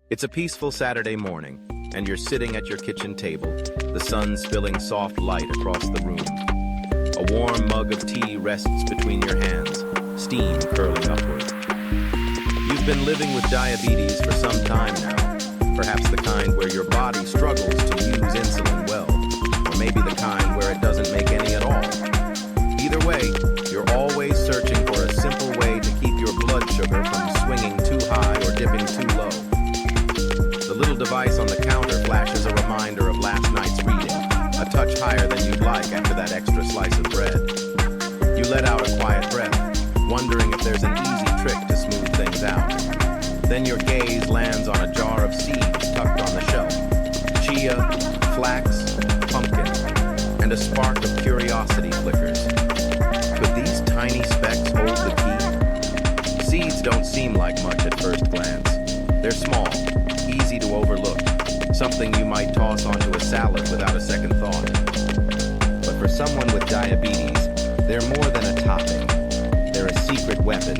It's a peaceful Saturday morning, and you're sitting at your kitchen table, the sun spilling soft light across the room. A warm mug of tea rests between your hands, steam curling upward. You've been living with diabetes for some time now, perhaps the kind where your body struggles to use insulin well, or maybe the kind where it doesn't make any at all. Either way, you're always searching for a simple way to keep your blood sugar from swinging too high or dipping too low. The little device on the counter flashes a reminder of last night's reading, a touch higher than you'd like after that extra slice of bread. You let out a quiet breath, wondering if there's an easy trick to smooth things out. Then your gaze lands on a jar of seeds tucked on the shelf. Chia, flax, pumpkin, and a spark of curiosity flickers. Could these tiny specks hold the key? Seeds don't seem like much at first glance. They're small, easy to overlook, something you might toss onto a salad without a second thought. But for someone with diabetes, they're more than a topping. They're a secret weapon.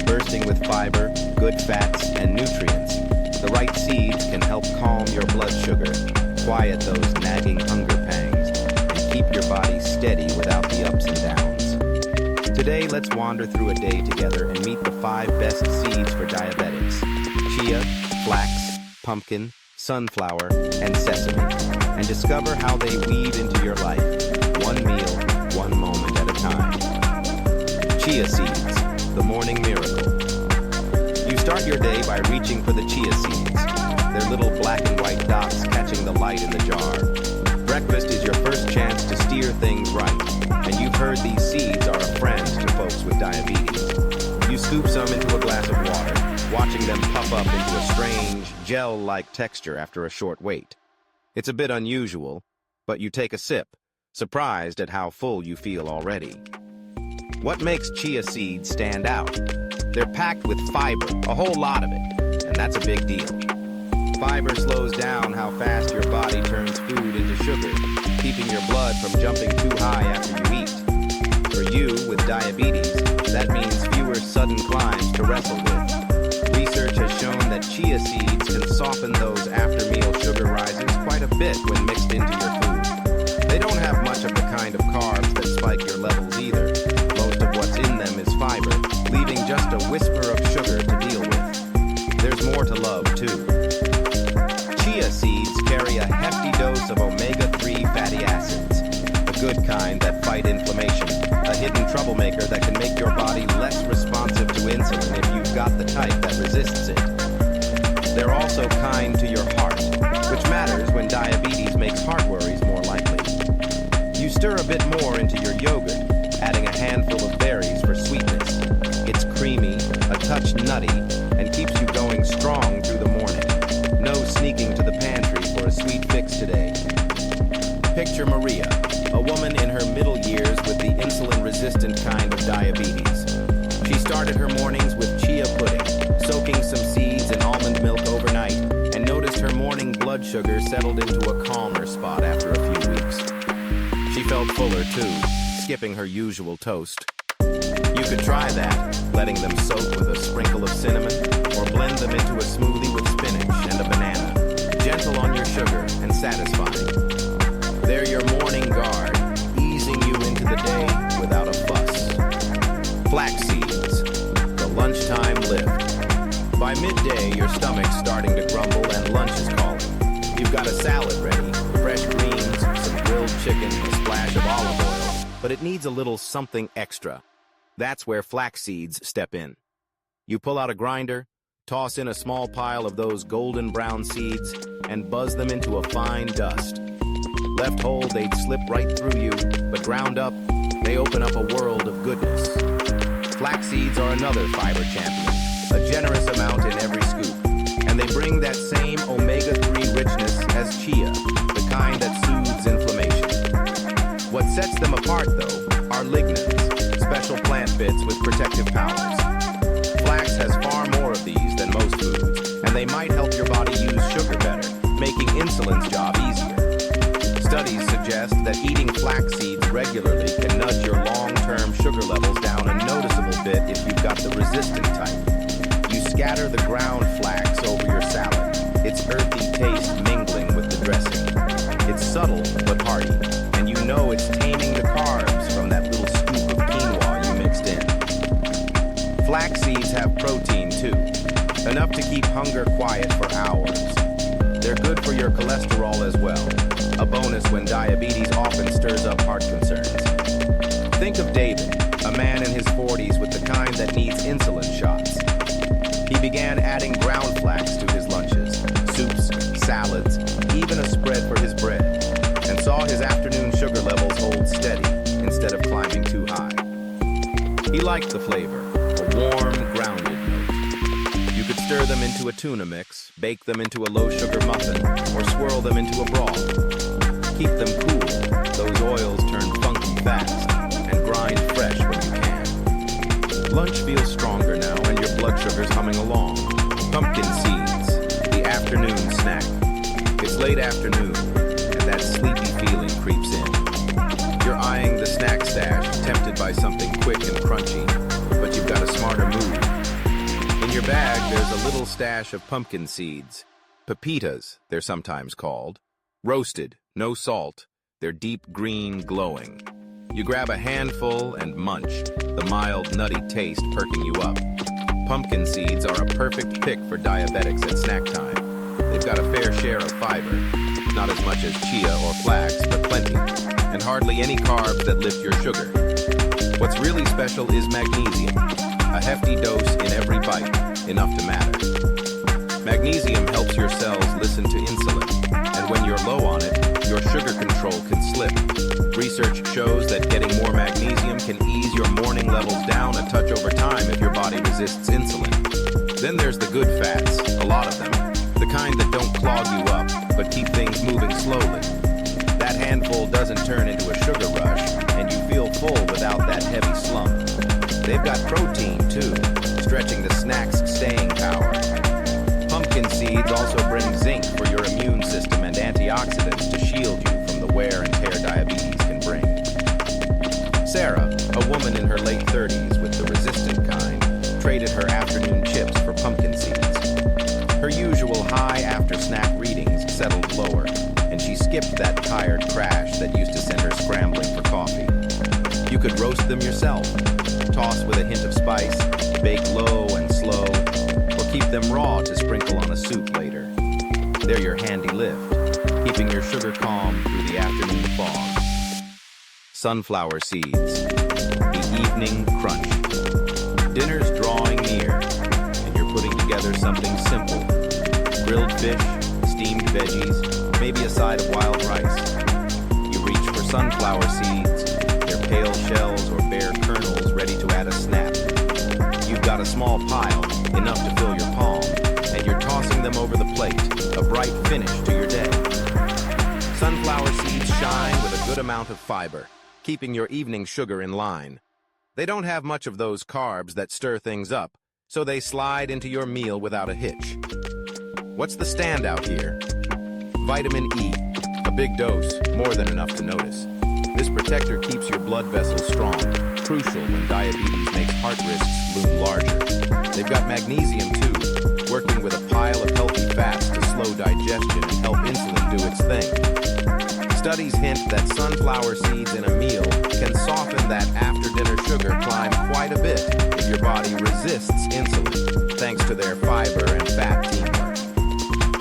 Bursting with fiber, good fats, and nutrients, the right seeds can help calm your blood sugar, quiet those nagging hunger pangs, and keep your body steady without the ups and downs. Today, let's wander through a day together and meet the 5 best seeds for diabetics: chia, flax, pumpkin, sunflower, and sesame, and discover how they weave into your life, one meal, one moment at a time. Chia seeds, the morning miracle. You start your day by reaching for the chia seeds, their little black and white dots catching the light in the jar. Breakfast is your first chance to steer things right, and you've heard these seeds are a friend to folks with diabetes. You scoop some into a glass of water, watching them puff up into a strange, gel-like texture after a short wait. It's a bit unusual, but you take a sip, surprised at how full you feel already. What makes chia seeds stand out? They're packed with fiber, a whole lot of it, and that's a big deal. Fiber slows down how fast your body turns food into sugar, keeping your blood from jumping too high after you eat. For you, with diabetes, that means fewer sudden climbs to wrestle with. Research has shown that chia seeds can soften those after-meal sugar rises quite a bit when mixed into your food. They don't have much of the kind of carbs that spike your levels either. Most of what's in them is fiber, leaving just a whisper of sugar to deal with. There's more to love, too. Chia seeds carry a hefty dose of omega-3 fatty acids, the good kind that fight inflammation, a hidden troublemaker that can make your body less responsive to insulin if you've got the type that resists it. They're also kind to your heart, which matters when diabetes makes heart worries more likely. You stir a bit more into your yogurt, adding a handful of berries for sweetness. It's creamy, a touch nutty, and keeps you going strong through the morning. No sneaking to the pantry for a sweet fix today. Picture Maria, a woman in her middle years with the insulin-resistant kind of diabetes. She started her mornings with chia pudding, soaking some seeds in almond milk overnight, and noticed her morning blood sugar settled into a calmer spot after a few weeks. She felt fuller, too, skipping her usual toast. You could try that, letting them soak with a sprinkle of cinnamon, or blend them into a smoothie with spinach and a banana, gentle on your sugar and satisfying. They're your morning guard, easing you into the day without a fuss. Flax seeds, the lunchtime lift. By midday, your stomach's starting to grumble and lunch is calling. You've got a salad ready, fresh greens, some grilled chicken, a splash of olive oil, but it needs a little something extra. That's where flax seeds step in. You pull out a grinder, toss in a small pile of those golden brown seeds, and buzz them into a fine dust. Left whole, they'd slip right through you, but ground up, they open up a world of goodness. Flax seeds are another fiber champion, a generous amount in every scoop, and they bring that same omega-3 richness as chia, the kind that soothes inflammation. What sets them apart, though, are lignans, special plant bits with protective powers. Flax has far more of these than most foods, and they might help your body use sugar better, making insulin's job easier. Studies suggest that eating flax seeds regularly can nudge your long-term sugar levels down a noticeable bit if you've got the resistant type. You scatter the ground flax over your salad, its earthy taste mingling with the dressing. It's subtle but hearty, and you know it's taming the carbs from that little scoop of quinoa you mixed in. Flax seeds have protein too, enough to keep hunger quiet for hours. They're good for your cholesterol as well, a bonus when diabetes often stirs up heart concerns. Think of David, a man in his 40s with the kind that needs insulin shots. He began adding ground flax to his lunches, soups, salads, even a spread for his bread, and saw his afternoon sugar levels hold steady instead of climbing too high. He liked the flavor, a warm, grounded note. You could stir them into a tuna mix, bake them into a low-sugar muffin, or swirl them into a broth. Keep them cool. Those oils turn funky fast, and grind fresh when you can. Lunch feels stronger now, and your blood sugar's humming along. Pumpkin seeds, the afternoon snack. It's late afternoon, and that sleepy feeling creeps in. You're eyeing the snack stash, tempted by something quick and crunchy, but you've got a smarter move. In your bag, there's a little stash of pumpkin seeds. Pepitas, they're sometimes called. Roasted, no salt. They're deep green, glowing. You grab a handful and munch, the mild, nutty taste perking you up. Pumpkin seeds are a perfect pick for diabetics at snack time. They've got a fair share of fiber, not as much as Chia or Flax, but plenty, and hardly any carbs that lift your sugar. What's really special is magnesium, a hefty dose in every bite, enough to matter. Magnesium helps your cells listen to insulin, and when you're low on it, your sugar control can slip. Research shows that getting more magnesium can ease your morning levels down a touch over time if your body resists insulin. Then there's the good fats, a lot of them, the kind that don't clog you up, but keep things moving slowly. That handful doesn't turn into a sugar rush, and you feel full without that heavy slump. They've got protein, too, stretching the snack's staying power. Pumpkin seeds also bring zinc for your immune system and antioxidants to shield you from the wear and tear diabetes can bring. Sarah, a woman in her late 30s with the resistant kind, traded her afternoon chips for pumpkin seeds. Her usual high after-snack readings settled lower, and she skipped that tired crash that used to send her scrambling for coffee. You could roast them yourself, toss with a hint of spice, bake low and slow, or keep them raw to sprinkle on a soup later. They're your handy lift, keeping your sugar calm through the afternoon fog. Sunflower seeds, the evening crunch. Dinner's drawing near, and you're putting together something simple. Grilled fish, steamed veggies, maybe a side of wild rice. You reach for sunflower seeds, their pale shells or bare kernels ready to add a snap. You've got a small pile, enough to fill your palm, and you're tossing them over the plate, a bright finish to your day. Sunflower seeds shine with a good amount of fiber, keeping your evening sugar in line. They don't have much of those carbs that stir things up, so they slide into your meal without a hitch. What's the standout here? Vitamin E, a big dose, more than enough to notice. This protector keeps your blood vessels strong, crucial when diabetes makes heart risks loom larger. They've got magnesium too, working with a pile of healthy fats to slow digestion and help insulin do its thing. Studies hint that sunflower seeds in a meal can soften that after-dinner sugar climb quite a bit if your body resists insulin, thanks to their fiber and fat teamwork.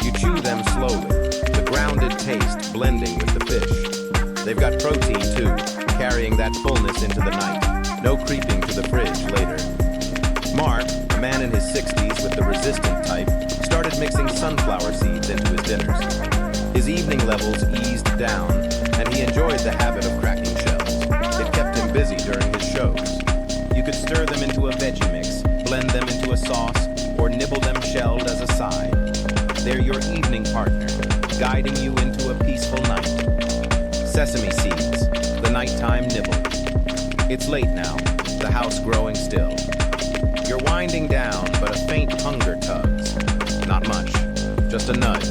You chew them slowly, the grounded taste blending with the fish. They've got protein too, carrying that fullness into the night. No creeping to the fridge later. Mark, a man in his 60s with the resistant type, started mixing sunflower seeds into his dinners. His evening levels eased down, and he enjoyed the habit of cracking shells. It kept him busy during his shows. You could stir them into a veggie mix, blend them into a sauce, or nibble them shelled as a side. They're your evening partner, guiding you into a peaceful night. Sesame seeds, the nighttime nibble. It's late now, the house growing still. You're winding down, but a faint hunger tugs. Not much, just a nudge.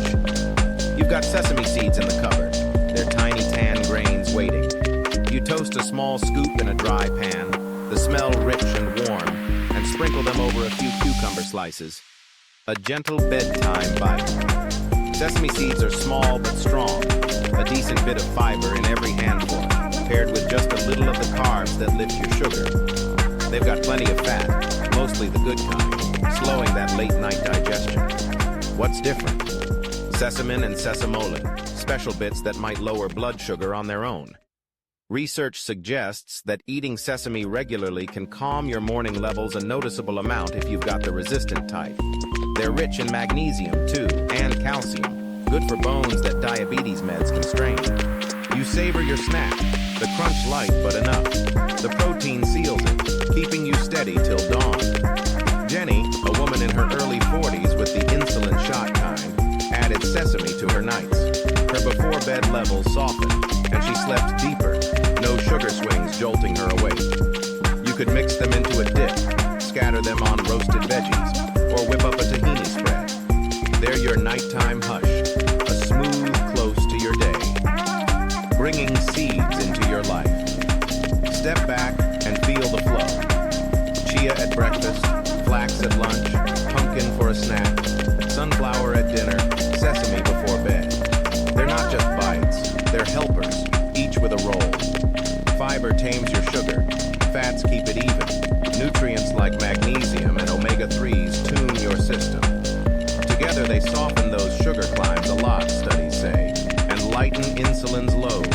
You've got sesame seeds in the cupboard, their tiny tan grains waiting. You toast a small scoop in a dry pan, the smell rich and warm, and sprinkle them over a few cucumber slices. A gentle bedtime bite. Sesame seeds are small but strong, a decent bit of fiber in every handful, paired with just a little of the carbs that lift your sugar. They've got plenty of fat, mostly the good kind, slowing that late-night digestion. What's different? Sesamin and sesamolin, special bits that might lower blood sugar on their own. Research suggests that eating sesame regularly can calm your morning levels a noticeable amount if you've got the resistant type. They're rich in magnesium, too, and calcium, good for bones that diabetes meds can strain. You savor your snack, the crunch light but enough. The protein seals it, keeping you steady till dawn. Jenny, a woman in her early 40s with the insulin shot kind, added sesame to her nights. Her before-bed levels softened, and she slept deeper, no sugar swings jolting her awake. You could mix them into a dip, scatter them on roasted veggies, or whip up a tahini spread. They're your nighttime hush, a smooth close to your day, bringing seeds into your life. Step back and feel the flow. Chia at breakfast, flax at lunch, pumpkin for a snack, sunflower at dinner, sesame before bed. They're not just bites, they're helpers, each with a role. Fiber tames your sugar, fats keep it even. Nutrients like magnesium and omega-3s tune your system. Together they soften those sugar climbs a lot, studies say, and lighten insulin's load.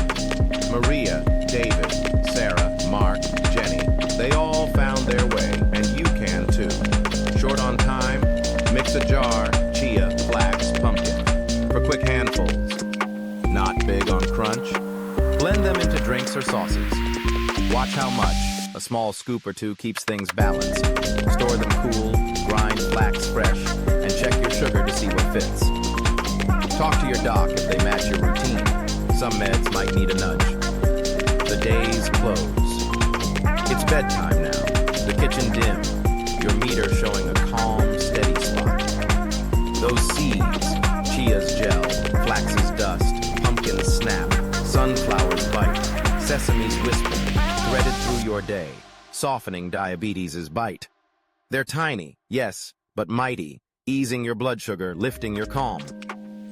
Maria, David, Sarah, Mark, Jenny, they all found their way, and you can too. Short on time? Mix a jar, chia, flax, pumpkin. For quick handfuls. Not big on crunch? Blend them into drinks or sauces. Watch how much. A small scoop or two keeps things balanced. Store them cool, grind flax fresh, and check your sugar to see what fits. Talk to your doc if they match your routine. Some meds might need a nudge. The days close. It's bedtime now. The kitchen dim. Your meter showing a calm, steady spot. Those seeds, chia's gel, flax's dust, pumpkin's snap, sunflower's bite, sesame's whisper, threaded through your day, softening diabetes' bite. They're tiny, yes, but mighty, easing your blood sugar, lifting your calm.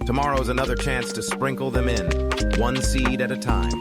Tomorrow's another chance to sprinkle them in, one seed at a time.